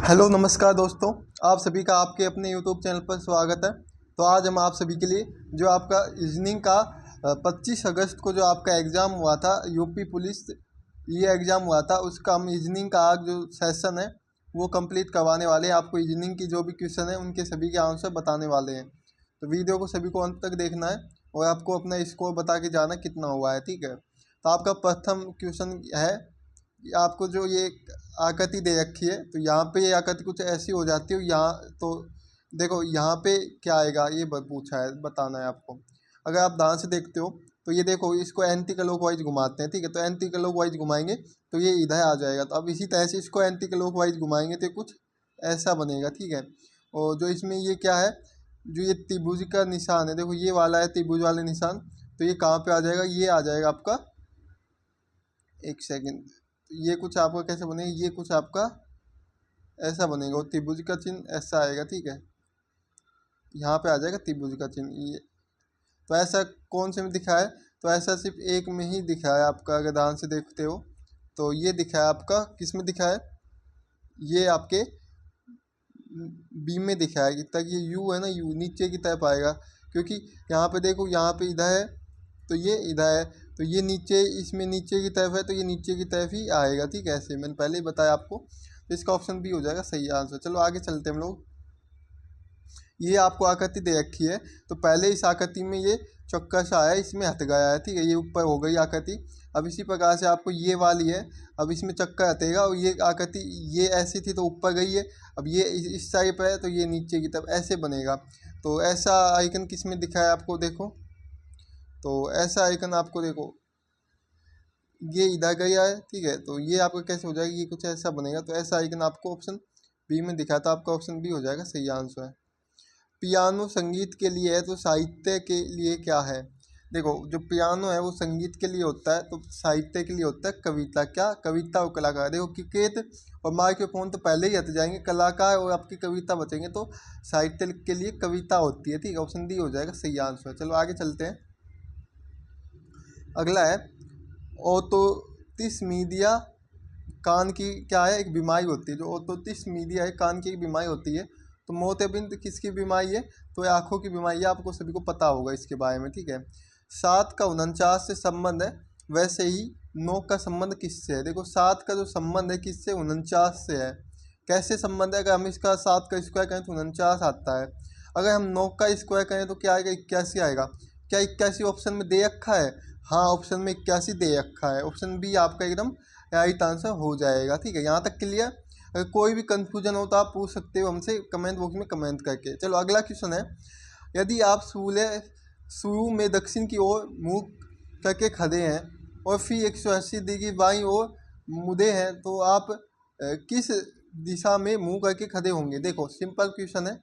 Hello नमस्कार दोस्तों, आप सभी का आपके अपने यूट्यूब चैनल पर स्वागत है। तो आज हम आप सभी के लिए जो आपका रीजनिंग का 25 अगस्त को जो आपका एग्ज़ाम हुआ था यूपी पुलिस, ये एग्ज़ाम हुआ था, उसका हम रीजनिंग का आज जो सेशन है वो कंप्लीट करवाने वाले हैं। आपको रीजनिंग की जो भी क्वेश्चन है उनके सभी के आंसर बताने वाले हैं। तो वीडियो को सभी को अंत तक देखना है और आपको अपना स्कोर बता के जाना कितना हुआ है, ठीक है। तो आपका प्रथम क्वेश्चन है, आपको जो ये आकृति दे रखी है, तो यहाँ पे ये आकृति कुछ ऐसी हो जाती है। यहाँ तो देखो यहाँ पे क्या आएगा, ये पूछा है, बताना है आपको। अगर आप ध्यान से देखते हो तो ये देखो, इसको एंटी क्लॉकवाइज घुमाते हैं, ठीक है। तो एंटी क्लॉकवाइज घुमाएंगे तो ये इधर आ जाएगा। तो अब इसी तरह से इसको एंटी क्लॉकवाइज घुमाएंगे तो कुछ ऐसा बनेगा, ठीक है। और जो इसमें ये क्या है, जो ये त्रिभुज का निशान है, देखो ये वाला है त्रिभुज वाले निशान, तो ये कहाँ पे आ जाएगा, ये आ जाएगा आपका, एक सेकेंड, ये कुछ आपका कैसे बनेगा, ये कुछ आपका ऐसा बनेगा और त्रिभुज का चिन्ह ऐसा आएगा, ठीक है। यहाँ पे आ जाएगा त्रिभुज का चिन्ह ये। तो ऐसा कौन से में दिखा है, तो ऐसा सिर्फ एक में ही दिखा है आपका, अगर ध्यान से देखते हो तो ये दिखा है आपका, किस में दिखा है, ये आपके बी में दिखा है। तक ये यू है ना, यू नीचे की तरफ आएगा, क्योंकि यहाँ पे देखो, यहाँ पे इधर है तो ये इधर है, तो ये नीचे, इसमें नीचे की तरफ है तो ये नीचे की तरफ ही आएगा, ठीक है। ऐसे मैंने पहले ही बताया आपको, तो इसका ऑप्शन बी हो जाएगा सही आंसर। चलो आगे चलते हैं हम लोग। ये आपको आकृति दे रखी है, तो पहले इस आकृति में ये चक्कर सा आया, इसमें हट गया है, ठीक है, ये ऊपर हो गई आकृति। अब इसी प्रकार से आपको ये वाली है, अब इसमें चक्कर हटेगा और ये आकृति ये ऐसी थी तो ऊपर गई है, अब ये इस साइड पर है तो ये नीचे की तरफ ऐसे बनेगा। तो ऐसा आइकन किस में दिखा है आपको, देखो, तो ऐसा आइकन आपको देखो, ये इधर गया है, ठीक है। तो ये आपका कैसे हो जाएगा, ये कुछ ऐसा बनेगा। तो ऐसा आइकन आपको ऑप्शन बी में दिखा, तो आपका ऑप्शन बी हो जाएगा सही आंसर है। पियानो संगीत के लिए है तो साहित्य के लिए क्या है। देखो, जो पियानो है वो संगीत के लिए होता है, तो साहित्य के लिए होता है कविता। क्या, कविता और कलाकार। देखो, क्रिकेट और माइक्रोफोन तो पहले ही हट जाएंगे, कलाकार और आपकी कविता बचेंगे, तो साहित्य के लिए कविता होती है, ठीक है। ऑप्शन डी हो जाएगा सही आंसर। चलो आगे चलते हैं। अगला है, ओटोटिस मीडिया कान की क्या है, एक बीमारी होती है। जो ओटोटिस मीडिया है, कान की एक बीमारी होती है। तो मोतियाबिंद किसकी बीमारी है, तो ये आँखों की बीमारी है, आपको सभी को पता होगा इसके बारे में, ठीक है। 7 का 49 से संबंध है, वैसे ही 9 का संबंध किससे है। देखो, 7 का जो संबंध है किससे, 49 से है। कैसे संबंध है, अगर हम इसका 7 का स्क्वायर करें तो 49 आता है। अगर हम 9 का स्क्वायर करें तो क्या आएगा, 81 आएगा। क्या 81 ऑप्शन में दे रखा है, हाँ ऑप्शन में 81 दे रखा है। ऑप्शन बी आपका एकदम राइट आंसर हो जाएगा, ठीक है। यहाँ तक क्लियर। अगर कोई भी कंफ्यूजन हो तो आप पूछ सकते हो हमसे कमेंट बॉक्स में कमेंट करके। चलो अगला क्वेश्चन है, यदि आप शुरू में दक्षिण की ओर मुँह करके खड़े हैं और फिर 180 डिग्री बाईं ओर मुड़े हैं तो आप किस दिशा में मुँह करके खड़े होंगे। देखो, सिंपल क्वेश्चन है।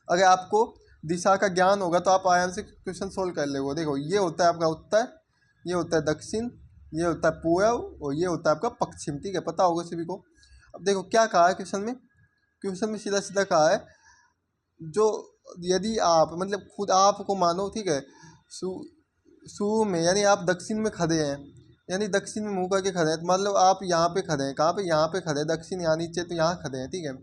अगर आपको दिशा का ज्ञान होगा तो आप आराम से क्वेश्चन सोल्व कर लेंगे। देखो, ये होता है आपका उत्तर, ये होता है दक्षिण, ये होता है पूर्व और ये होता है आपका पश्चिम, ठीक है, पता होगा सभी को। अब देखो क्या कहा है क्वेश्चन में, क्वेश्चन में सीधा सीधा कहा है, जो यदि आप मतलब खुद आपको मानो, ठीक है, शुरू में यानी आप दक्षिण में खड़े हैं, यानी दक्षिण में मुँह करके खड़े हैं, तो मतलब आप यहाँ पे खड़े हैं, कहाँ पे, यहाँ पे खड़े हैं, दक्षिण यहाँ नीचे, तो यहाँ खड़े हैं, ठीक है।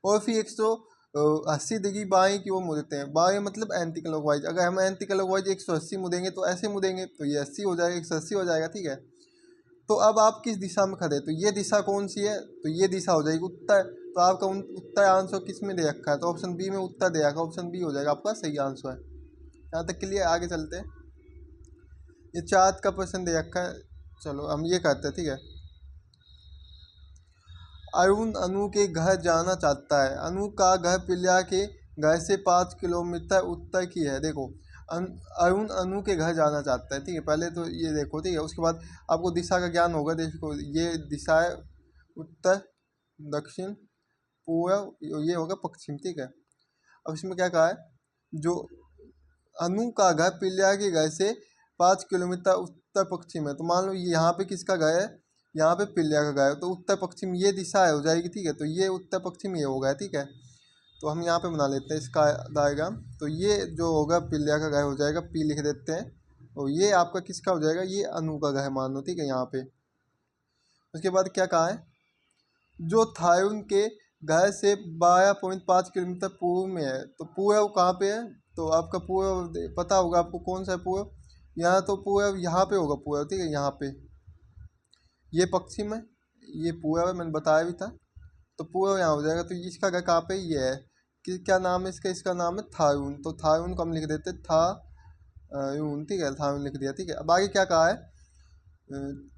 और फिर 180 डिग्री बाएं की ओर मुड़ते हैं। बाएं मतलब एंटी क्लॉकवाइज। अगर हम एंटी क्लॉकवाइज 180 मुड़ेंगे तो ऐसे मुड़ेंगे तो ये 80 हो जाएगा, 180 हो जाएगा, ठीक है। तो अब आप किस दिशा में खड़े हैं, तो ये दिशा कौन सी है, तो ये दिशा हो जाएगी उत्तर। तो आपका उत्तर आंसर किस में दे रखा है, तो ऑप्शन बी में उत्तर दे रखा है, ऑप्शन बी हो जाएगा आपका सही आंसर है। यहाँ तक के लिए आगे चलते हैं। ये 4 का प्रश्न दे रखा है, चलो हम ये करते हैं, ठीक है। अरुण अनु के घर जाना चाहता है। अनु का घर पिल्या के घर से 5 किलोमीटर उत्तर की है। देखो, अरुण अनु के घर जाना चाहता है, ठीक है। पहले तो ये देखो, ठीक है, उसके बाद आपको दिशा का ज्ञान होगा। देखो, ये दिशा है उत्तर, दक्षिण, पूर्व, ये होगा पश्चिम, ठीक है। अब इसमें क्या कहा है, जो अनु का घर पिल्या के घर से 5 किलोमीटर उत्तर पश्चिम है। तो मान लो यहाँ पे किसका घर है, यहाँ पे पिल्या का घर है, तो उत्तर पश्चिम ये दिशा है हो जाएगी, ठीक है। तो ये उत्तर पश्चिम ये होगा, ठीक है। तो हम यहाँ पे बना लेते हैं इसका डायग्राम। तो ये जो होगा पिल्या का घर हो जाएगा, पी लिख देते हैं। और ये आपका किसका हो जाएगा, ये अनु का घर मान लो, ठीक है, यहाँ पे। उसके बाद क्या कहा है, जो थायून के घर से 12.5 किलोमीटर पूर्व में है। तो पूर्व कहाँ पे है? तो आपका पूर्व पता होगा आपको कौन सा है पूर्व। यहाँ तो पूर्व यहाँ पे होगा पूर्व, ठीक है, यहाँ पे। ये पश्चिम है, ये पूर्व है, मैंने बताया भी था। तो पूर्व यहाँ हो जाएगा। तो इसका घर कहाँ पे? ये है कि क्या नाम है इसका? इसका नाम है थायून। तो थायून को हम लिख देते था यून, ठीक है, थायून लिख दिया, ठीक है। अब आगे क्या कहा है?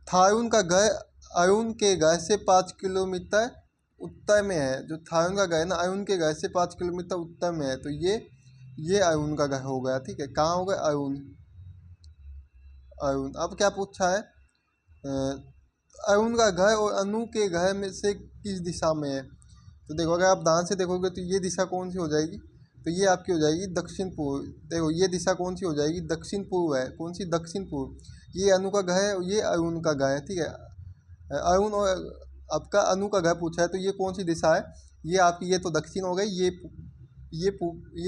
थायून का घर अयुन के घर से 5 किलोमीटर उत्तर में है। जो थायून का घर है ना, अयुन के घर से 5 किलोमीटर उत्तर में है। तो ये अयुन का घर हो गया, ठीक है। कहाँ हो गया? अयुन। अयुन। अब क्या पूछा है? अरुण का घर और अनु के घर में से किस दिशा में है? तो देखो, अगर आप ध्यान से देखोगे तो ये दिशा कौन सी हो जाएगी? तो ये आपकी हो जाएगी दक्षिण पूर्व। देखो, ये दिशा कौन सी हो जाएगी? दक्षिण पूर्व है। कौन सी? दक्षिण पूर्व। ये अनु का घर है और ये अरुण का घर है, ठीक है। अरुण और आपका अनु का घर पूछा है, तो ये कौन सी दिशा है? ये आपकी, ये तो दक्षिण हो गई, ये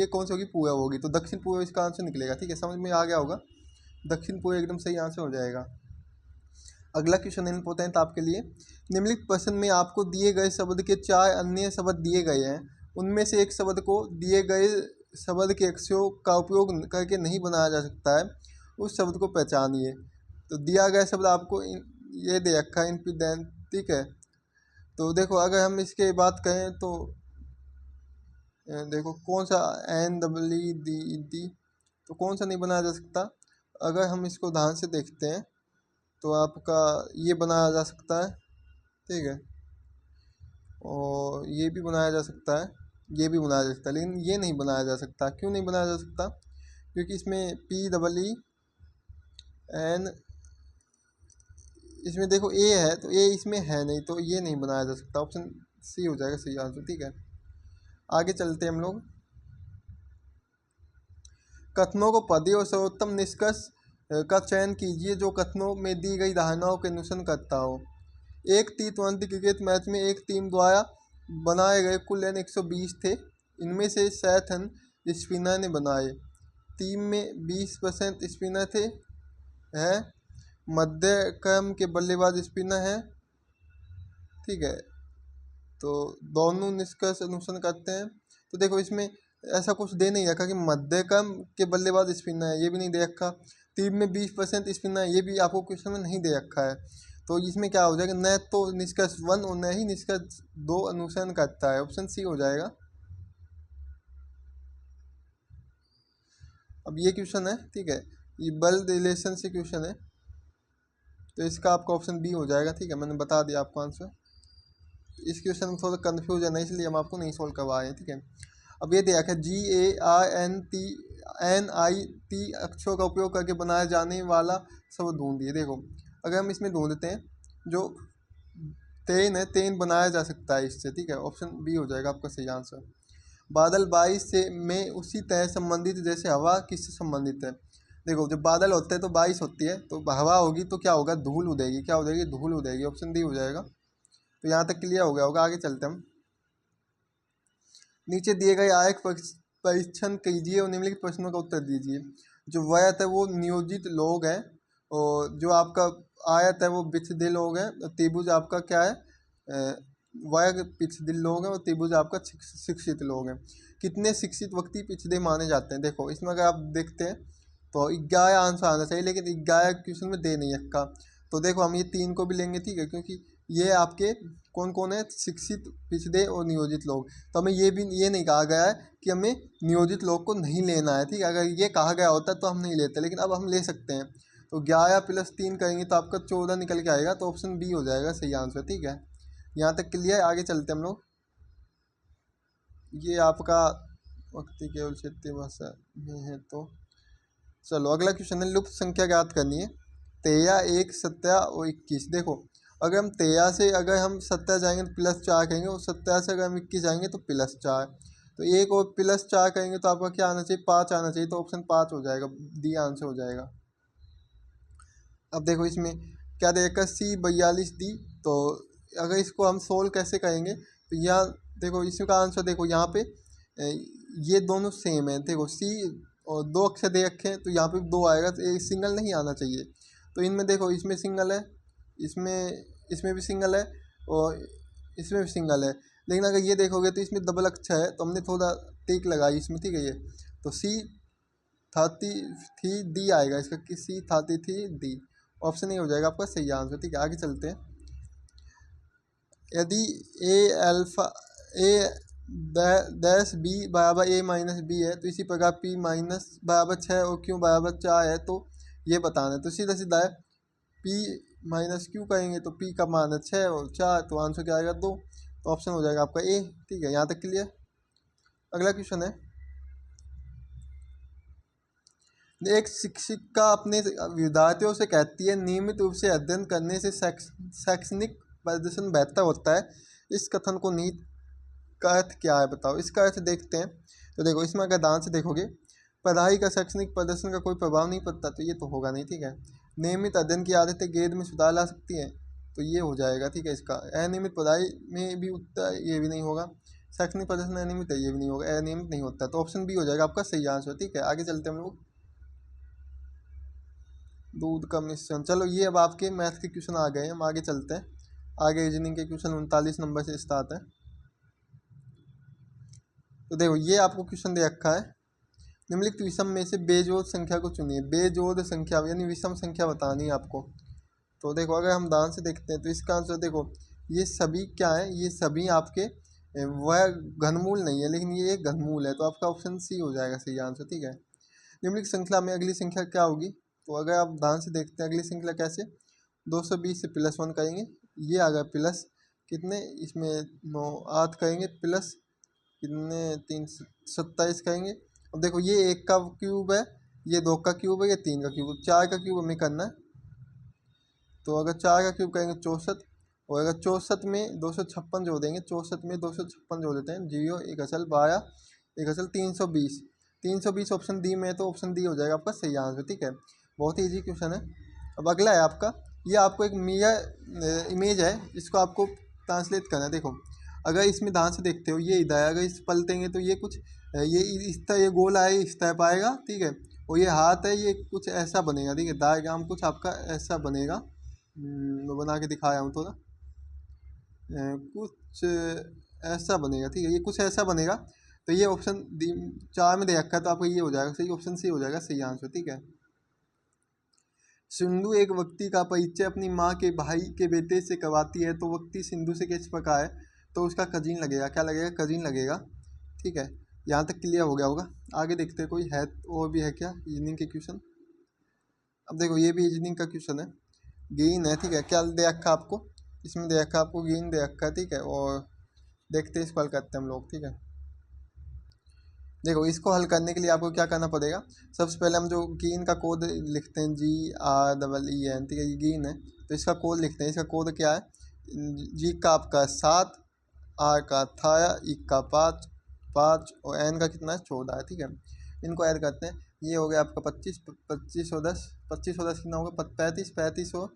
कौन सी होगी? पूर्व होगी। तो दक्षिण पूर्व इसका आंसर निकलेगा, ठीक है। समझ में आ गया होगा। दक्षिण पूर्व एकदम सही आंसर हो जाएगा। अगला क्वेश्चन इंपॉर्टेंट आपके लिए। निम्नलिखित प्रश्न में आपको दिए गए शब्द के 4 अन्य शब्द दिए गए हैं। उनमें से एक शब्द को दिए गए शब्द के अक्षरों का उपयोग करके नहीं बनाया जा सकता है। उस शब्द को पहचानिए। तो दिया गया शब्द आपको ये दे रखा है, इम्पीडेंट, ठीक है। तो देखो, अगर हम इसके बात करें तो देखो कौन सा NEED, तो कौन सा नहीं बनाया जा सकता? अगर हम इसको ध्यान से देखते हैं तो आपका ये बनाया जा सकता है, ठीक है, और ये भी बनाया जा सकता है, ये भी बनाया जा सकता है, लेकिन ये नहीं बनाया जा सकता। क्यों नहीं बनाया जा सकता? क्योंकि इसमें PEEN, इसमें देखो ए है, तो ए इसमें है नहीं, तो ये नहीं बनाया जा सकता। ऑप्शन सी हो जाएगा सही आंसर, ठीक है। आगे चलते हैं हम लोग। कथनों को पढ़िए और सर्वोत्तम निष्कर्ष का चयन कीजिए जो कथनों में दी गई धारणाओं के अनुसरण करता हो। एक T20 क्रिकेट मैच में एक टीम द्वारा बनाए गए कुल रन 120 थे। इनमें से 7 रन स्पिनर ने बनाए। टीम में 20% स्पिनर थे, है, मध्य क्रम के बल्लेबाज स्पिनर हैं, ठीक है। तो दोनों निष्कर्ष अनुसरण करते हैं। तो देखो, इसमें ऐसा कुछ दे नहीं रखा कि मध्य क्रम के बल्लेबाज स्पिनर है, ये भी नहीं दे रखा। टीम में 20% स्पिनर है, ये भी आपको क्वेश्चन में नहीं दे रखा है। तो इसमें क्या हो जाएगा? न तो निष्कर्ष 1 और न ही निष्कर्ष 2 अनुसरण करता है। ऑप्शन सी हो जाएगा। अब ये क्वेश्चन है, ठीक है, ये बल रिलेशन से क्वेश्चन है, तो इसका आपका ऑप्शन बी हो जाएगा, ठीक है। मैंने बता दिया आपको आंसर। इस क्वेश्चन में थोड़ा कन्फ्यूजन है, इसलिए हम आपको नहीं सोल्व करवाए, ठीक है। अब ये दिया है GARNT अक्षरों का उपयोग करके बनाया जाने वाला शब्द ढूंढिए। देखो, अगर हम इसमें ढूंढते हैं, जो तेन है, तेन बनाया जा सकता है इससे, ठीक है। ऑप्शन बी हो जाएगा आपका सही आंसर। बादल बारिश से में उसी तरह संबंधित जैसे हवा किससे संबंधित है? देखो, जब बादल होते हैं तो बारिश होती है, तो हवा होगी तो क्या होगा? धूल उड़ेगी। क्या हो जाएगी? धूल उड़ेगी। ऑप्शन डी हो जाएगा। तो यहाँ तक क्लियर हो गया होगा। आगे चलते हम। नीचे दिए गए आयक परीक्षण कीजिए और निम्नलिखित प्रश्नों का उत्तर दीजिए। जो वयत है वो नियोजित लोग हैं, और जो आपका आयत है वो पिछदिल लोग हैं, और त्रिभुज आपका क्या है? वय पिछदिल लोग हैं, और त्रिभुज आपका शिक्षित लोग हैं। कितने शिक्षित व्यक्ति पिछदे माने जाते हैं? देखो, इसमें अगर आप देखते हैं तो 11 आंसर आना चाहिए, लेकिन 11 क्वेश्चन में दे नहीं रखा। तो देखो, हम ये 3 को भी लेंगे, ठीक है, क्योंकि ये आपके कौन कौन है? शिक्षित, पिछड़े और नियोजित लोग। तो हमें ये नहीं कहा गया है कि हमें नियोजित लोग को नहीं लेना है, ठीक है। अगर ये कहा गया होता तो हम नहीं लेते, लेकिन अब हम ले सकते हैं। तो 11 + 3 करेंगे तो आपका 14 निकल के आएगा। तो ऑप्शन बी हो जाएगा सही आंसर, ठीक है। यहाँ तक क्लियर। आगे चलते हम लोग। ये आपका वक्ति केवल क्षेत्रीय भाषा में है। तो चलो, अगला क्वेश्चन है, लुप्त संख्या ज्ञात करनी है। 13, 1, 17 और 21। देखो, अगर हम 13 से अगर हम 17 जाएंगे तो +4 करेंगे, और 17 से अगर हम 21 जाएंगे तो +4। तो 1 और +4 करेंगे तो आपका क्या आना चाहिए? 5 आना चाहिए। तो ऑप्शन 5 हो जाएगा, डी आंसर हो जाएगा। अब देखो, इसमें क्या देगा? C42D। तो अगर इसको हम सोल्व कैसे करेंगे? तो यहाँ देखो, इसका आंसर देखो, यहाँ पे ये दोनों सेम है। देखो, C और 2 अक्षर दे रखे हैं, तो यहाँ पे 2 आएगा, तो एक सिंगल नहीं आना चाहिए। तो इनमें देखो, इसमें सिंगल है, इसमें भी सिंगल है, और इसमें भी सिंगल है, लेकिन अगर ये देखोगे तो इसमें डबल अक्षर है, तो हमने थोड़ा टिक लगाई इसमें, ठीक है। ये तो C33D आएगा इसका, कि C33D ऑप्शन ए हो जाएगा आपका सही आंसर, ठीक है। आगे चलते हैं। यदि ए अल्फा ए डैश बी बराबर ए माइनस बी है, तो इसी प्रकार पी माइनस बराबर 6 और क्यू बराबर 4 है, तो ये बताना है। तो सीधा सीधा है, पी माइनस क्यू करेंगे तो पी का मान है 6 और 4, तो आंसर क्या आएगा 2, तो ऑप्शन हो जाएगा आपका ए, ठीक है। यहाँ तक क्लियर। अगला क्वेश्चन है, एक शिक्षिका अपने विद्यार्थियों से कहती है नियमित रूप से अध्ययन करने से शैक्षणिक प्रदर्शन बेहतर होता है। इस कथन को नीति का अर्थ क्या है बताओ। इसका अर्थ देखते हैं। तो देखो, इसमें अगर ध्यान से देखोगे, पढ़ाई का शैक्षणिक प्रदर्शन का कोई प्रभाव नहीं पड़ता, तो ये तो होगा नहीं, ठीक है। नियमित अध्ययन की आदतें ग्रेड में सुधार ला सकती हैं, तो ये हो जाएगा, ठीक है। इसका अनियमित पढ़ाई में भी उतना, ये भी नहीं होगा। शैक्षणिक प्रदर्शन अनियमित है, ये भी नहीं होगा, अनियमित नहीं होता, तो ऑप्शन बी हो जाएगा आपका सही आंसर, ठीक है। आगे चलते हैं हम लोग। दूध का मिश्रण, चलो ये अब आपके मैथ के क्वेश्चन आ गए हैं, हम आगे चलते हैं। आगे रीजनिंग के क्वेश्चन 39 नंबर से स्टार्ट है। तो देखो, ये आपको क्वेश्चन दे रखा है, निम्नलिखित विषम में से बेजोड़ संख्या को चुनिए। बेजोड़ संख्या यानी विषम संख्या बतानी है आपको। तो देखो, अगर हम ध्यान से देखते हैं तो इसका आंसर देखो, ये सभी क्या है, ये सभी आपके वह घनमूल नहीं है, लेकिन ये एक घनमूल है, तो आपका ऑप्शन सी हो जाएगा सही आंसर, ठीक है। निम्नलिखित श्रृंखला में अगली संख्या क्या होगी। तो अगर आप ध्यान से देखते हैं अगली श्रृंखला कैसे, 220 से +1 करेंगे, ये आ गया प्लस कितने, इसमें 9 8 करेंगे, प्लस कितने 3 27 करेंगे। अब देखो, ये 1 का क्यूब है, ये 2 का क्यूब है, ये 3 का क्यूब, 4 का क्यूब हमें करना है। तो अगर 4 का क्यूब करेंगे 64, और अगर 64 में 256 जोड़ देंगे, 64 में 256 जोड़ देते हैं, 0 1 असल 12 1 असल 320, 320 ऑप्शन डी में है, तो ऑप्शन डी हो जाएगा आपका सही आंसर, ठीक है। बहुत ही ईजी क्वेश्चन है। अब अगला है आपका, ये आपको एक मिरर इमेज है, इसको आपको ट्रांसलेट करना है। देखो, अगर इसमें ध्यान से देखते हो, ये इधर है, अगर इस पलटेंगे तो ये कुछ ये इस तरह, ये गोल आए इस तरह पाएगा, ठीक है। और ये हाथ है, ये कुछ ऐसा बनेगा, ठीक है। डायग्राम कुछ आपका ऐसा बनेगा, मैं बना के दिखाया हूँ थोड़ा, कुछ ऐसा बनेगा, ठीक है। ये कुछ ऐसा बनेगा, तो ये ऑप्शन 4 में दे रखा है, तो आपका ये हो जाएगा सही, ऑप्शन सी हो जाएगा सही आंसर, ठीक है। सिंधु एक व्यक्ति का परिचय अपनी माँ के भाई के बेटे से करवाती है, तो व्यक्ति सिंधु से किस प्रकार है, तो उसका कजीन लगेगा, क्या लगेगा, कजीन लगेगा, ठीक है। यहाँ तक क्लियर हो गया होगा। आगे देखते हैं, कोई है और भी है क्या रीजनिंग के क्वेश्चन। अब देखो, ये भी रीजनिंग का क्वेश्चन है, गेन है, ठीक है। क्या दे रखा आपको, इसमें दे रखा आपको गेन दे रखा है, ठीक है। और देखते हैं इसको हल करते हैं हम लोग, ठीक है। देखो, इसको हल करने के लिए आपको क्या करना पड़ेगा, सबसे पहले हम जो गेन का कोड लिखते हैं, GREEN, ठीक है, ये गेन है, तो इसका कोड लिखते हैं। इसका कोड क्या है, जी का आपका 7, R का 18, E का 5 और N का कितना है 14 है, ठीक है। इनको ऐड करते हैं, ये हो गया आपका 25 25 और 10 25 और 10 कितना होगा 35 35 और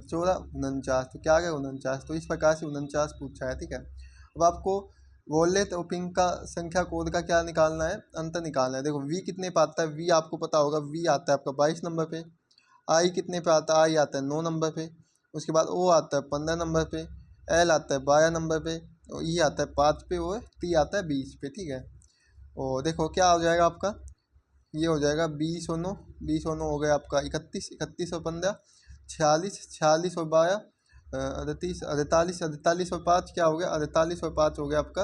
14 49, तो क्या आ गया 49। तो इस प्रकार से 49 पूछा है, ठीक है। अब आपको वॉलेट और पिंक का संख्या कोड का क्या निकालना है, अंतर निकालना है। देखो, वी कितने पे आता है, वी आपको पता होगा, वी आता है आपका 22 नंबर पे। आई कितने पे आता है, आई आता है 9 नंबर पे। उसके बाद ओ आता है 15 नंबर पे, एल आता है 12 नंबर पे, और ई आता है 5 पे, और टी आता है 20 पे, ठीक है। और देखो क्या हो जाएगा आपका, ये हो जाएगा 20 और 9 हो गया आपका 31 31 और 15 46 46 और 12 38 48 48 और 5 क्या हो गया 48 और 5 हो गया आपका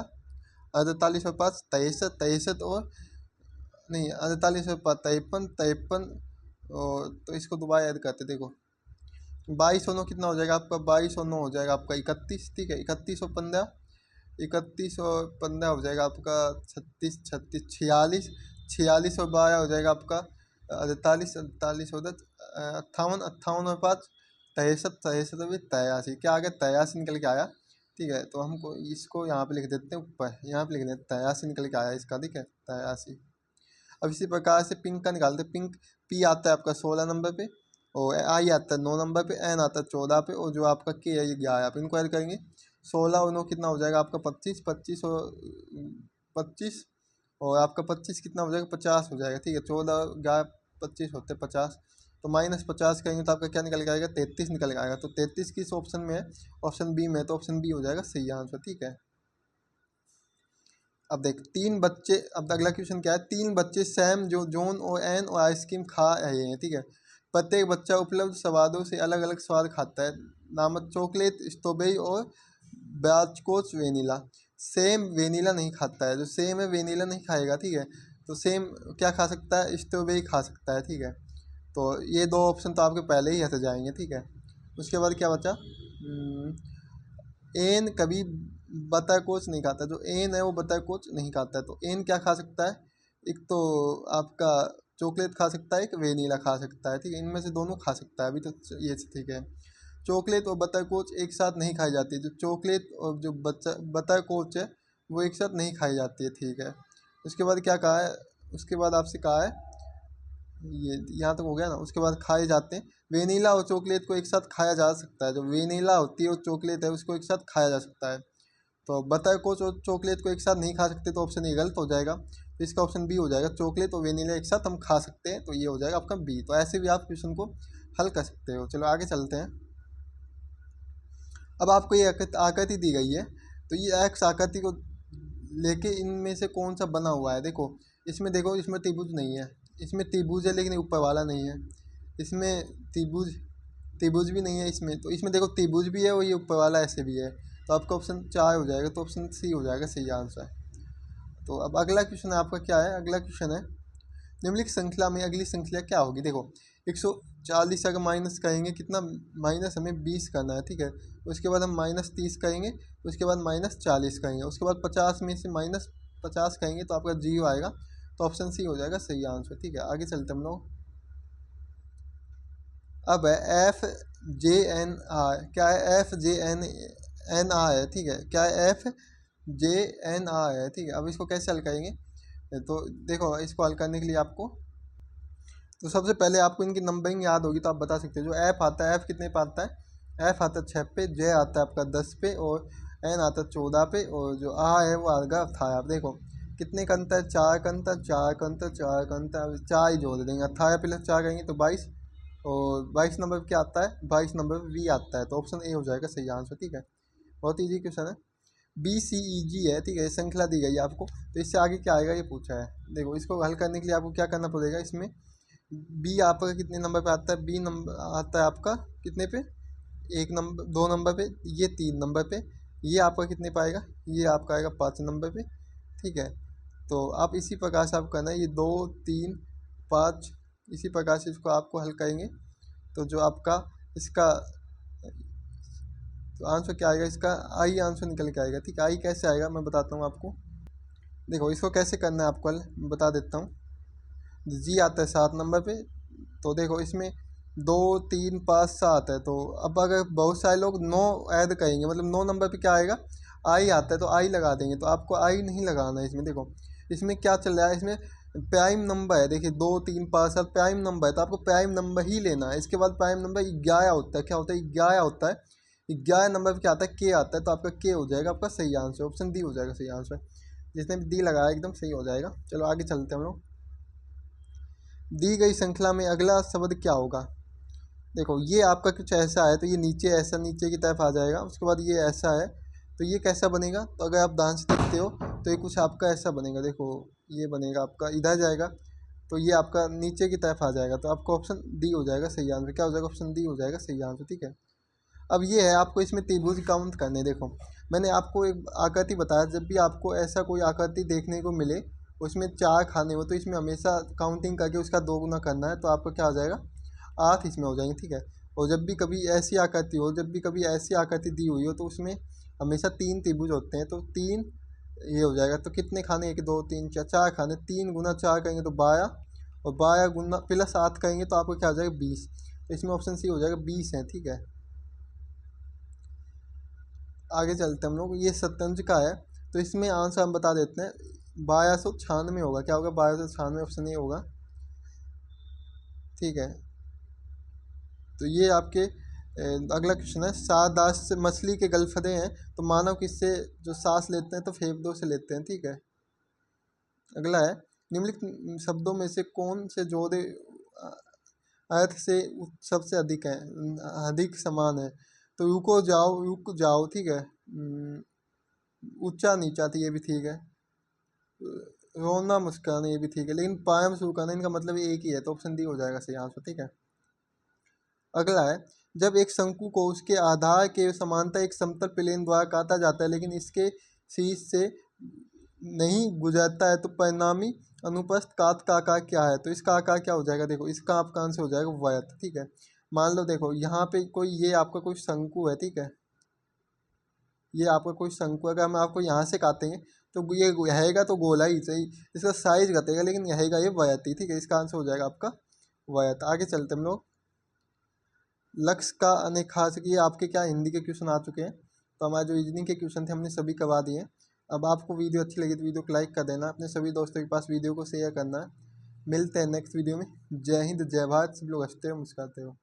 48 और 5 63 63 और नहीं 48 और 5 53 53 और तो इसको दोबारा ऐड करते देखो 22 और 9 कितना हो जाएगा आपका 22 और 9 हो जाएगा आपका 31, ठीक है। 31 और 15 हो जाएगा आपका 36 36 46 46 और 12 हो जाएगा आपका 48 48 और 10 58 58 और 5 63 63 और 83, क्या आ गया 83 निकल के आया, ठीक है। तो हमको इसको यहाँ पे लिख देते हैं, ऊपर यहाँ पे लिख देते हैं 83 निकल के आया इसका, ठीक है 83। अब इसी प्रकार से पिंक का निकालते हैं। पिंक पी आता है आपका 16 नंबर पे, और आई आता है 9 नंबर पे, एन आता है 14 पे, और जो आपका के है ये 11 पे। इनको ऐड करेंगे 16 और 9 कितना हो जाएगा आपका 25 25 और 25 और आपका 25 कितना हो जाएगा 50 हो जाएगा, ठीक है। 14 11 25 होते 50, तो -50 करेंगे तो आपका क्या निकल के आएगा, 33 निकल के आएगा। तो 33 किस ऑप्शन में है, ऑप्शन बी में है, तो ऑप्शन बी हो जाएगा सही आंसर। ठीक है, अब देख तीन बच्चे, अब अगला क्वेश्चन क्या है, तीन बच्चे सैम, जो जॉन और एन और आइसक्रीम खा रहे हैं। ठीक है, प्रत्येक बच्चा उपलब्ध स्वादों से अलग अलग स्वाद खाता है, नामक चॉकलेट, स्ट्रॉबेरी और बटरस्कॉच वेनिला। सेम वेनिला नहीं खाता है, जो सेम है वेनिला नहीं खाएगा। ठीक है, तो सेम क्या खा सकता है, स्ट्रॉबेरी खा सकता है। ठीक है, तो ये दो ऑप्शन तो आपके पहले ही हट जाएंगे। ठीक है, उसके बाद क्या बचा, एन कभी बटरस्कॉच नहीं खाता, जो एन है वो बटरस्कॉच नहीं खाता है। तो एन क्या खा सकता है, एक तो आपका चॉकलेट खा सकता है, एक वेनिला खा सकता है। ठीक है, इनमें से दोनों खा सकता है अभी तो ये ठीक है। चॉकलेट और बटरस्कॉच एक साथ नहीं खाई जाती, जो चॉकलेट और जो बटरस्कॉच है वो एक साथ नहीं खाई जाती है। ठीक है, उसके बाद क्या कहा है, उसके बाद आपसे कहा है, ये यहाँ तक हो गया ना। उसके बाद खाए जाते हैं, वेनिला और चॉकलेट को एक साथ खाया जा सकता है, जो वेनिला होती है और चॉकलेट है उसको एक साथ खाया जा सकता है। तो बटरस्कॉच और चॉकलेट को एक साथ नहीं खा सकते, तो ऑप्शन ए गलत हो जाएगा। तो इसका ऑप्शन बी हो जाएगा, चॉकलेट और वेनिला एक साथ हम खा सकते हैं, तो ये हो जाएगा आपका बी। तो ऐसे भी आप क्वेश्चन को हल कर सकते हो। चलो आगे चलते हैं। अब आपको ये आकृति दी गई है, तो ये एक्स आकृति को लेके इनमें से कौन सा बना हुआ है। देखो इसमें त्रिभुज नहीं है, इसमें त्रिभुज है लेकिन ऊपर वाला नहीं है, इसमें त्रिभुज त्रिभुज भी नहीं है इसमें। तो इसमें देखो त्रिभुज भी है और ये ऊपर वाला ऐसे भी है, तो आपका ऑप्शन 4 हो जाएगा। तो ऑप्शन सी हो जाएगा सही आंसर। तो अब अगला क्वेश्चन है आपका, क्या है अगला क्वेश्चन है, निम्नलिखित श्रृंखला में अगली श्रृंखला क्या होगी। देखो 140 अगर माइनस करेंगे, कितना माइनस हमें 20 करना है। ठीक है, उसके बाद हम -30 करेंगे, उसके बाद -40 करेंगे, उसके बाद 50 में से -50 करेंगे तो आपका 0 आएगा। तो ऑप्शन सी हो जाएगा सही आंसर। ठीक है, आगे चलते हम लोग। अब है FJNR, क्या है FJNR है। ठीक है, क्या है FJNR है। ठीक है, अब इसको कैसे हल करेंगे, तो देखो इसको हल करने के लिए आपको, तो सबसे पहले आपको इनकी नंबरिंग याद होगी तो आप बता सकते हो। जो एफ आता है, एफ कितने पे आता है, एफ आता है 6 पे, जे आता है आपका 10 पे, और एन आता है 14 पे, और जो आ है वो आएगा था। आप देखो कितने का अंतर है, 4 का अंतर, 4 का अंतर, 4 का अंतर, 4 ही जोड़ देंगे, 18 प्लस 4 करेंगे तो 22, और 22 नंबर पे क्या आता है, 22 नंबर पे वी आता है। तो ऑप्शन ए हो जाएगा सही आंसर। ठीक है, बहुत ईजी क्वेश्चन है, BCEG है। ठीक है, श्रृंखला दी गई है आपको, तो इससे आगे क्या आएगा ये पूछा है। देखो इसको हल करने के लिए आपको क्या करना पड़ेगा, इसमें बी आपका कितने नंबर पे आता है, बी नंबर आता है आपका कितने पे, 1 नंबर 2 नंबर पे, ये 3 नंबर पे, ये आपका कितने पे आएगा, ये आपका आएगा 5 नंबर पे। ठीक है, तो आप इसी प्रकार से आप करना है, ये 2 3 5, इसी प्रकार से इसको आपको हल करेंगे। तो जो आपका इसका तो आंसर क्या आएगा, इसका आई आंसर निकल के आएगा। ठीक है, आई कैसे आएगा मैं बताता हूँ आपको। देखो इसको कैसे करना है आपको हल मैं बता देता हूँ। जी आता है 7 नंबर पे, तो देखो इसमें 2 3 5 7 है, तो अब अगर बहुत सारे लोग 9 ऐड करेंगे, मतलब 9 नंबर पे क्या आएगा, आई आता है, तो आई लगा देंगे। तो आपको आई नहीं लगाना है इसमें। देखो इसमें क्या चल रहा है, इसमें प्राइम नंबर है। देखिए 2 3 5 7 प्राइम नंबर है, तो आपको प्राइम नंबर ही लेना है। इसके बाद प्राइम नंबर 11 होता है, क्या होता है 11 होता है, 11 नंबर पे क्या आता है, के आता है, तो आपका के हो जाएगा आपका सही आंसर, ऑप्शन डी हो जाएगा सही आंसर। जिसने भी डी लगाया एकदम सही हो जाएगा। चलो आगे चलते हैं हम लोग। दी गई श्रृंखला में अगला शब्द क्या होगा। देखो ये आपका कुछ ऐसा है, तो ये नीचे ऐसा नीचे की तरफ आ जाएगा, उसके बाद ये ऐसा है, तो ये कैसा बनेगा, तो अगर आप ध्यान से देखते हो तो ये कुछ आपका ऐसा बनेगा। देखो ये बनेगा आपका इधर जाएगा, तो ये आपका नीचे की तरफ आ जाएगा, तो आपको ऑप्शन डी हो जाएगा सही आंसर। क्या हो जाएगा, ऑप्शन डी हो जाएगा सही आंसर। ठीक है, अब ये है आपको इसमें त्रिभुज काउंट करने। देखो मैंने आपको एक आकृति बताया, जब भी आपको ऐसा कोई आकृति देखने को मिले उसमें 4 खाने हो, तो इसमें हमेशा काउंटिंग करके उसका 2 गुना करना है, तो आपको क्या हो जाएगा 8 इसमें हो जाएंगे। ठीक है, और जब भी कभी ऐसी आकृति हो, जब भी कभी ऐसी आकृति दी हुई हो, तो उसमें हमेशा 3 त्रिभुज होते हैं, तो 3 ये हो जाएगा। तो कितने खाने, 1 2 3 4, 4 खाने, 3 गुना 4 करेंगे तो 12, और 12 गुना प्लस 8 करेंगे तो आपको क्या हो जाएगा 20। तो इसमें ऑप्शन सी हो जाएगा 20 है। ठीक है, आगे चलते हम लोग। ये शतरंज का है, तो इसमें आंसर हम बता देते हैं, 1296 होगा। क्या होगा, 1296, ऑप्शन ए होगा। ठीक है, तो ये आपके अगला क्वेश्चन है, सारदास से मछली के गलफदे हैं, तो मानव किससे जो सांस लेते हैं, तो फेफड़ों से लेते हैं। ठीक है, अगला है, निम्नलिखित शब्दों में से कौन से जोड़े अर्थ से सबसे अधिक है, अधिक समान है। तो रुक जाओ, ठीक है। ऊंचा नीचा तो ये भी ठीक है। रोना मुस्कुराना ये भी ठीक है, लेकिन पायम शुरू करना इनका मतलब एक ही है, तो ऑप्शन डी हो जाएगा सही आंसर, ठीक है। अगला है, जब एक शंकु को उसके आधार के समांतर एक समतल प्लेन द्वारा काटा जाता है लेकिन इसके शीर्ष से नहीं गुजरता है तो परिणामी अनुप्रस्थ काट का आकार क्या है? तो इसका आकार क्या हो जाएगा? देखो इसका आपका आंसर हो जाएगा वृत्त, ठीक है। मान लो देखो यहाँ पे कोई ये आपका कोई शंकु है, ठीक है। ये आपका कोई शंकु, अगर हम आपको यहाँ से काटेंगे तो ये रहेगा तो गोला ही सही, इसका साइज घटेगा लेकिन रहेगा ये वृत्त ही, ठीक है। इसका आंसर हो जाएगा आपका वृत्त। आगे चलते हम लोग। लक्ष्य का अनेखांश, ये आपके क्या हिंदी के क्वेश्चन आ चुके हैं, तो हमारे जो रीजनिंग के क्वेश्चन थे हमने सभी करवा दिए। अब आपको वीडियो अच्छी लगी तो वीडियो को लाइक कर देना, अपने सभी दोस्तों के पास वीडियो को शेयर करना है। मिलते हैं नेक्स्ट वीडियो में। जय हिंद, जय भारत। सब लोग हंसते हो मुस्कुराते हो।